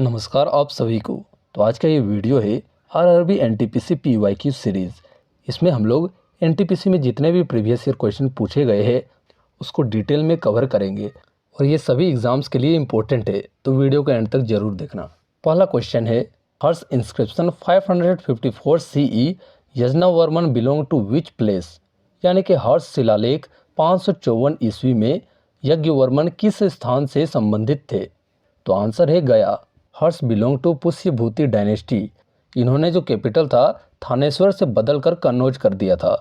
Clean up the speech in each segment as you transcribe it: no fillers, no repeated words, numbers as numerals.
नमस्कार आप सभी को। तो आज का ये वीडियो है आरआरबी एनटीपीसी पीवाईक्यू सीरीज़। इसमें हम लोग एनटीपीसी में जितने भी प्रीवियस ईयर क्वेश्चन पूछे गए हैं उसको डिटेल में कवर करेंगे और ये सभी एग्जाम्स के लिए इम्पोर्टेंट है, तो वीडियो को एंड तक जरूर देखना। पहला क्वेश्चन है, Harsha inscription 554 CE Yajnavarman belong to which place, यानी कि हर्ष शिलालेख 554 ईस्वी में यज्ञवर्मन किस स्थान से संबंधित थे। तो आंसर है गया। हर्ष बिलोंग टू पुष्यभूति डायनेस्टी। इन्होंने जो कैपिटल था थानेश्वर से बदलकर कन्नौज कर दिया था।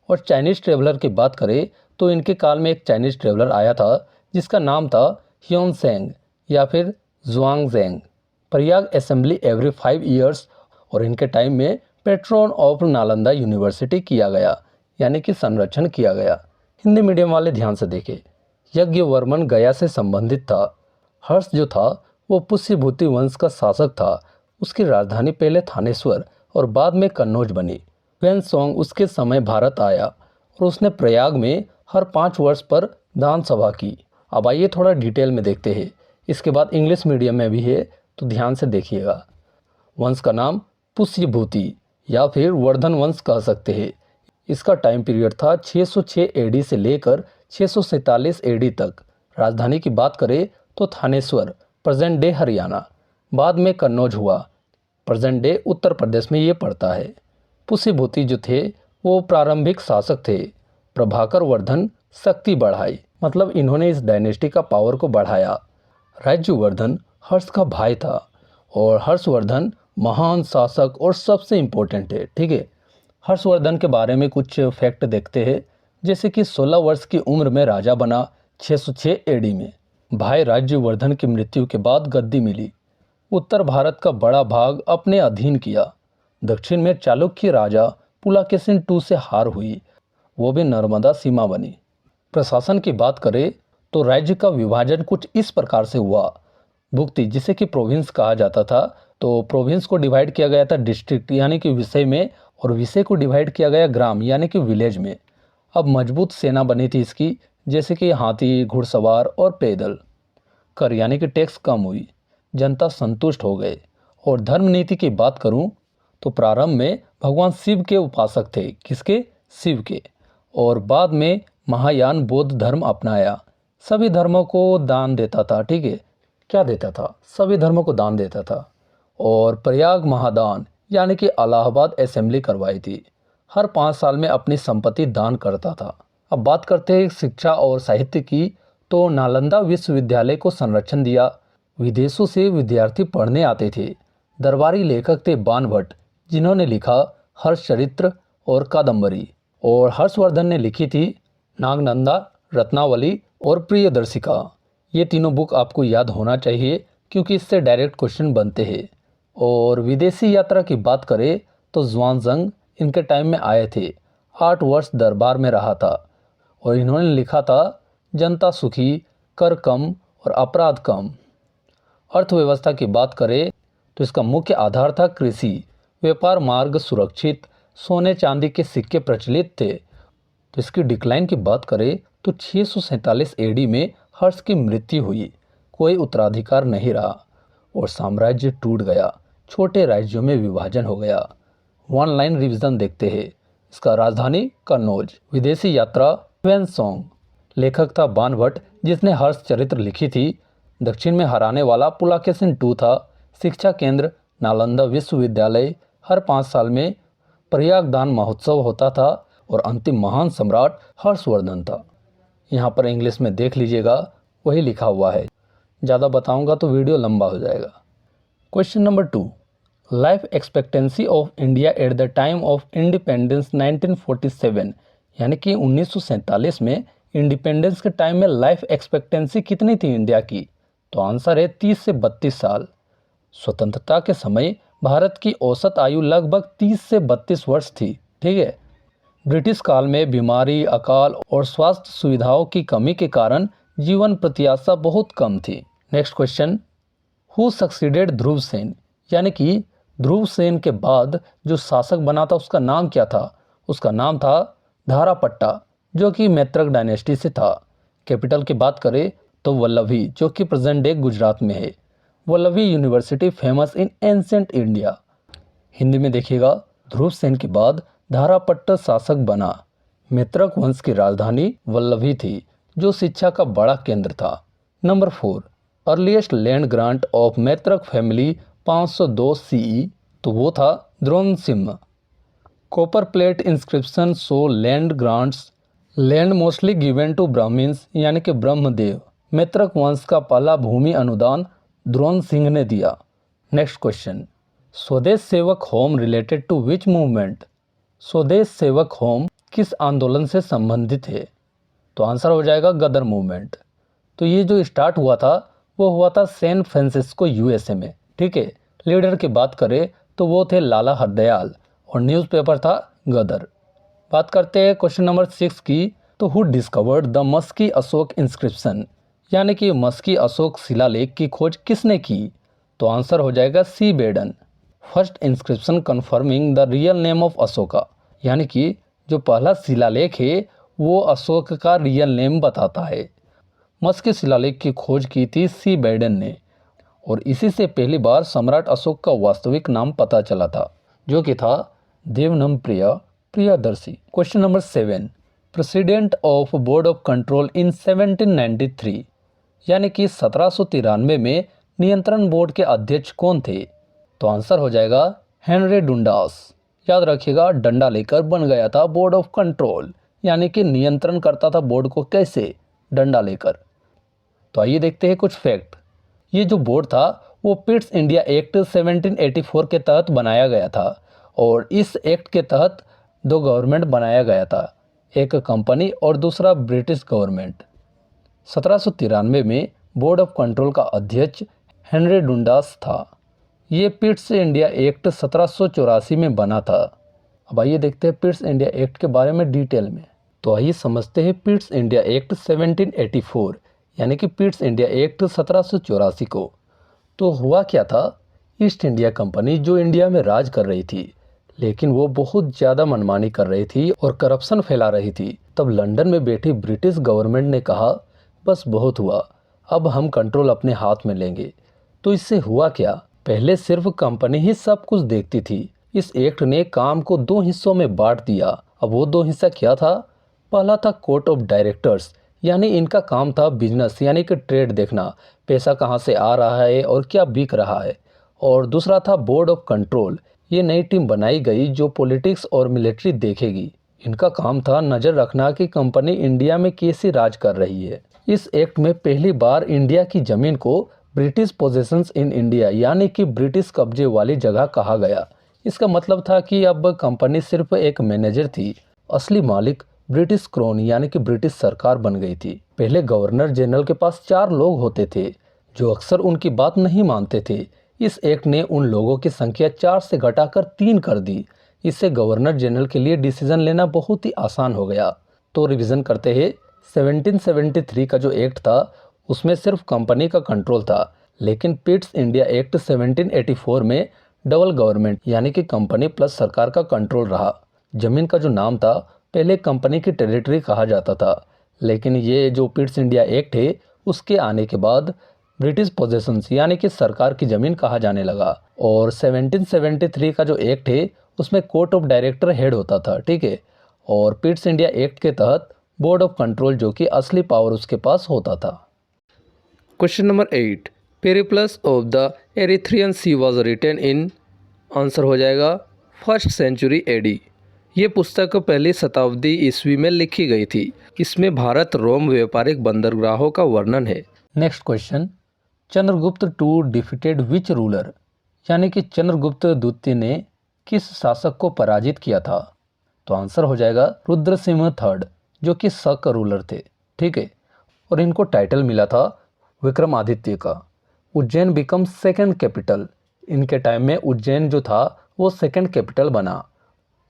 और चाइनीज ट्रेवलर की बात करें तो इनके काल में एक चाइनीज ट्रेवलर आया था जिसका नाम था ह्योनसेंग या फिर जुआंगजेंग। प्रयाग असेंबली एवरी 5 ईयर्स और इनके टाइम में पेट्रोन ऑफ नालंदा यूनिवर्सिटी किया गया, यानी कि संरक्षण किया गया। हिंदी मीडियम वाले ध्यान से देखें, यज्ञवर्मन गया से संबंधित था। हर्ष जो था वो पुष्यभूति वंश का शासक था। उसकी राजधानी पहले थानेश्वर और बाद में कन्नौज बनी। ह्वेनसोंग उसके समय भारत आया और उसने प्रयाग में हर 5 वर्ष पर दान सभा की। अब आइए थोड़ा डिटेल में देखते हैं। इसके बाद इंग्लिश मीडियम में भी है, तो ध्यान से देखिएगा। वंश का नाम पुष्यभूति या फिर वर्धन वंश कह सकते हैं। इसका टाइम पीरियड था 606 AD से लेकर 647 AD तक। राजधानी की बात करें तो थानेश्वर, प्रेजेंट डे हरियाणा, बाद में कन्नौज हुआ, प्रेजेंट डे उत्तर प्रदेश में ये पड़ता है। पुष्यभूति जो थे वो प्रारंभिक शासक थे। प्रभाकर वर्धन शक्ति बढ़ाई, मतलब इन्होंने इस डायनेस्टी का पावर को बढ़ाया। राज्यवर्धन हर्ष का भाई था और हर्षवर्धन महान शासक और सबसे इम्पोर्टेंट है। ठीक है, हर्षवर्धन के बारे में कुछ फैक्ट देखते हैं। जैसे कि 16 वर्ष की उम्र में राजा बना 606 AD में। भाई राज्यवर्धन की मृत्यु के बाद गद्दी मिली। उत्तर भारत का बड़ा भाग अपने अधीन किया। दक्षिण में चालुक्य राजा पुलाकेशिन II से हार हुई, वो भी नर्मदा सीमा बनी। प्रशासन की बात करें तो राज्य का विभाजन कुछ इस प्रकार से हुआ। भुक्ति जिसे कि प्रोविंस कहा जाता था, तो प्रोविंस को डिवाइड किया गया था डिस्ट्रिक्ट यानी कि विषय में, और विषय को डिवाइड किया गया ग्राम यानी कि विलेज में। अब मजबूत सेना बनी थी इसकी, जैसे कि हाथी, घुड़सवार और पैदल। कर यानी कि टैक्स कम हुई, जनता संतुष्ट हो गए। और धर्म नीति की बात करूं तो प्रारंभ में भगवान शिव के उपासक थे। किसके? शिव के। और बाद में महायान बौद्ध धर्म अपनाया। सभी धर्मों को दान देता था। ठीक है, क्या देता था? सभी धर्मों को दान देता था। और प्रयाग महादान यानी कि इलाहाबाद असेंबली करवाई थी। हर 5 साल में अपनी संपत्ति दान करता था। अब बात करते हैं शिक्षा और साहित्य की, तो नालंदा विश्वविद्यालय को संरक्षण दिया। विदेशों से विद्यार्थी पढ़ने आते थे। दरबारी लेखक थे बाणभट्ट, जिन्होंने लिखा हर्षचरित्र और कादम्बरी। और हर्षवर्धन ने लिखी थी नागनंदा, रत्नावली और प्रियदर्शिका। ये तीनों बुक आपको याद होना चाहिए क्योंकि इससे डायरेक्ट क्वेश्चन बनते हैं। और विदेशी यात्रा की बात करें तो ज़्वानज़ंग इनके टाइम में आए थे। 8 वर्ष दरबार में रहा था और इन्होंने लिखा था जनता सुखी, कर कम और अपराध कम। अर्थव्यवस्था की बात करें तो इसका मुख्य आधार था कृषि। व्यापार मार्ग सुरक्षित, सोने चांदी के सिक्के प्रचलित थे। तो इसकी डिक्लाइन की बात करें तो 647 AD में हर्ष की मृत्यु हुई। कोई उत्तराधिकार नहीं रहा और साम्राज्य टूट गया। छोटे राज्यों में विभाजन हो गया। 1 लाइन रिवीजन देखते हैं। इसका राजधानी कन्नौज। विदेशी यात्रा ह्वेनसोंग। लेखक था बाणभट्ट, जिसने हर्षचरित्र लिखी थी। दक्षिण में हराने वाला पुलाकेशिन II था। शिक्षा केंद्र नालंदा विश्वविद्यालय। हर 5 साल में प्रयागदान महोत्सव होता था। और अंतिम महान सम्राट हर्षवर्धन था। यहाँ पर इंग्लिश में देख लीजिएगा, वही लिखा हुआ है। ज़्यादा बताऊंगा तो वीडियो लंबा हो जाएगा। Question number 2, life expectancy of India at the time of independence 1947, यानी कि 1947 में इंडिपेंडेंस के टाइम में लाइफ एक्सपेक्टेंसी कितनी थी इंडिया की? तो आंसर है 30 से 32 साल। स्वतंत्रता के समय भारत की औसत आयु लगभग 30 से 32 वर्ष थी। ठीक है, ब्रिटिश काल में बीमारी, अकाल और स्वास्थ्य सुविधाओं की कमी के कारण जीवन प्रत्याशा बहुत कम थी। नेक्स्ट क्वेश्चन, हु सक्सीडेड ध्रुव सेन, यानी कि ध्रुव सेन के बाद जो शासक बना था उसका नाम क्या था? उसका नाम था धारापट्टा, जो कि मैत्रक डायनेस्टी से था। कैपिटल की बात करें तो वल्लभी, जो कि प्रेजेंट डे गुजरात में है। Vallabhi university famous in ancient India. Hindi में देखिएगा, ध्रुव सेन के बाद धारापट्ट शासक बना। मैत्रक वंश की राजधानी वल्लभी थी, जो शिक्षा का बड़ा केंद्र था। Number 4, earliest land grant of Maitraka family 502 CE, तो वो था Dronasimha. Copper plate inscription show land grants, land mostly given to Brahmins यानी कि ब्रह्मदेव। मैत्रक वंश का पहला भूमि अनुदान द्रोण सिंह ने दिया। Next question, Swadesh Sevak home related to which movement? Swadesh Sevak home किस आंदोलन से संबंधित है? तो आंसर हो जाएगा गदर मूवमेंट। तो ये जो स्टार्ट हुआ था वो हुआ था सैन फ्रांसिस्को यूएसए में। ठीक है, लीडर की बात करें तो वो थे लाला हरदयाल और न्यूज़पेपर था गदर। बात करते हैं क्वेश्चन नंबर 6 की, तो who discovered the Maski Ashok inscription, यानी कि मस्की अशोक शिलालेख की खोज किसने की? तो आंसर हो जाएगा सी बेडन। First inscription confirming the real name of Ashoka, यानी कि जो पहला शिलालेख है वो अशोक का रियल नेम बताता है। मस्की शिलालेख की खोज की थी सी बेडन ने, और इसी से पहली बार सम्राट अशोक का वास्तविक नाम पता चला था, जो कि था Devanampriya Priyadarshi. Question number 7, president of board of control in 1793, यानी कि 1793 में नियंत्रण बोर्ड के अध्यक्ष कौन थे? तो आंसर हो जाएगा हेनरी डुंडास। याद रखिएगा, डंडा लेकर बन गया था बोर्ड ऑफ कंट्रोल, यानी कि नियंत्रण करता था बोर्ड को कैसे? डंडा लेकर। तो आइए देखते हैं कुछ फैक्ट। ये जो बोर्ड था वो पिट्स इंडिया एक्ट 1784 के तहत बनाया गया था, और इस एक्ट के तहत दो गवर्नमेंट बनाया गया था, एक कंपनी और दूसरा ब्रिटिश गवर्नमेंट। 1793 में बोर्ड ऑफ कंट्रोल का अध्यक्ष हेनरी डुंडास था। ये पिट्स इंडिया एक्ट 1784 में बना था। अब आइए देखते हैं पिट्स इंडिया एक्ट के बारे में डिटेल में। तो आइए समझते हैं पिट्स इंडिया एक्ट 1784, यानी कि पिट्स इंडिया एक्ट 1784 को। तो हुआ क्या था, ईस्ट इंडिया कंपनी जो इंडिया में राज कर रही थी, लेकिन वो बहुत ज़्यादा मनमानी कर रही थी और करप्शन फैला रही थी। तब लंदन में बैठी ब्रिटिश गवर्नमेंट ने कहा बस बहुत हुआ, अब हम कंट्रोल अपने हाथ में लेंगे। तो इससे हुआ क्या, पहले सिर्फ कंपनी ही सब कुछ देखती थी। इस एक्ट ने काम को दो हिस्सों में बांट दिया। अब वो दो हिस्सा क्या था? पहला था कोर्ट ऑफ डायरेक्टर्स, यानी इनका काम था बिजनेस यानी कि ट्रेड देखना, पैसा कहाँ से आ रहा है और क्या बिक रहा है। और दूसरा था बोर्ड ऑफ कंट्रोल, ये नई टीम बनाई गई जो पॉलिटिक्स और मिलिट्री देखेगी। इनका काम था नज़र रखना कि कंपनी इंडिया में कैसे राज कर रही है। इस एक्ट में पहली बार इंडिया की ज़मीन को ब्रिटिश पोजेशंस इन इंडिया, यानी कि ब्रिटिश कब्जे वाली जगह कहा गया। इसका मतलब था कि अब कंपनी सिर्फ एक मैनेजर थी, असली मालिक ब्रिटिश क्राउन यानी कि ब्रिटिश सरकार बन गई थी। पहले गवर्नर जनरल के पास 4 लोग होते थे जो अक्सर उनकी बात नहीं मानते थे। इस एक्ट ने उन लोगों की संख्या 4 से घटाकर 3 कर दी। इससे गवर्नर जनरल के लिए डिसीजन लेना बहुत ही आसान हो गया। तो रिवीजन करते हैं, 1773 का जो एक्ट था उसमें सिर्फ कंपनी का कंट्रोल था, लेकिन पिट्स इंडिया एक्ट 1784 में डबल गवर्नमेंट यानी कि कंपनी प्लस सरकार का कंट्रोल रहा। जमीन का जो नाम था पहले कंपनी की टेरिटरी कहा जाता था, लेकिन ये जो पिट्स इंडिया एक्ट है उसके आने के बाद ब्रिटिश पोजेशंस यानी कि सरकार की ज़मीन कहा जाने लगा। और 1773 का जो एक्ट है उसमें कोर्ट ऑफ डायरेक्टर हेड होता था, ठीक है। और पिट्स इंडिया एक्ट के तहत बोर्ड ऑफ कंट्रोल जो कि असली पावर उसके पास होता था। Question number 8, Periplus of the Erythraean Sea was written in, answer हो जाएगा 1st सेंचुरी एडी। ये पुस्तक पहली शताब्दी ईस्वी में लिखी गई थी। इसमें भारत रोम व्यापारिक बंदरगाहों का वर्णन है। Next question, Chandragupta two defeated which ruler, यानी कि चंद्रगुप्त द्वितीय ने किस शासक को पराजित किया था? तो आंसर हो जाएगा रुद्रसिंह थर्ड, जो कि शक रूलर थे, ठीक है। और इनको टाइटल मिला था विक्रमादित्य का। उज्जैन बिकम सेकंड कैपिटल, इनके टाइम में उज्जैन जो था वो सेकंड कैपिटल बना।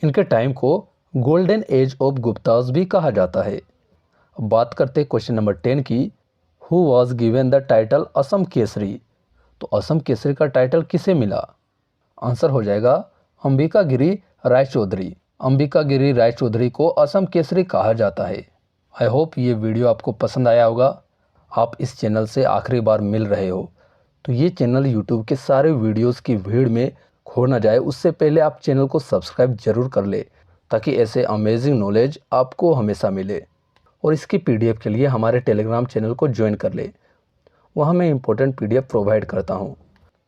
इनके टाइम को गोल्डन एज ऑफ गुप्तास भी कहा जाता है। अब बात करते हैं क्वेश्चन नंबर 10 की, who was given the title Assam Kesari, तो असम केसरी का टाइटल किसे मिला? आंसर हो जाएगा अंबिकागिरी रायचौधरी। अंबिकागिरी रायचौधरी को असम केसरी कहा जाता है। आई होप ये वीडियो आपको पसंद आया होगा। आप इस चैनल से आखिरी बार मिल रहे हो तो ये चैनल यूट्यूब के सारे वीडियोस की भीड़ में खो ना जाए, उससे पहले आप चैनल को सब्सक्राइब जरूर कर ले, ताकि ऐसे अमेजिंग नॉलेज आपको हमेशा मिले। और इसकी पीडीएफ के लिए हमारे टेलीग्राम चैनल को ज्वाइन कर ले, वहाँ मैं इंपॉर्टेंट पीडीएफ प्रोवाइड करता हूँ।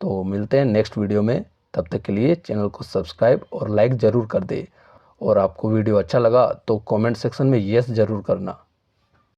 तो मिलते हैं नेक्स्ट वीडियो में, तब तक के लिए चैनल को सब्सक्राइब और लाइक ज़रूर कर दे। और आपको वीडियो अच्छा लगा तो कमेंट सेक्शन में येस ज़रूर करना।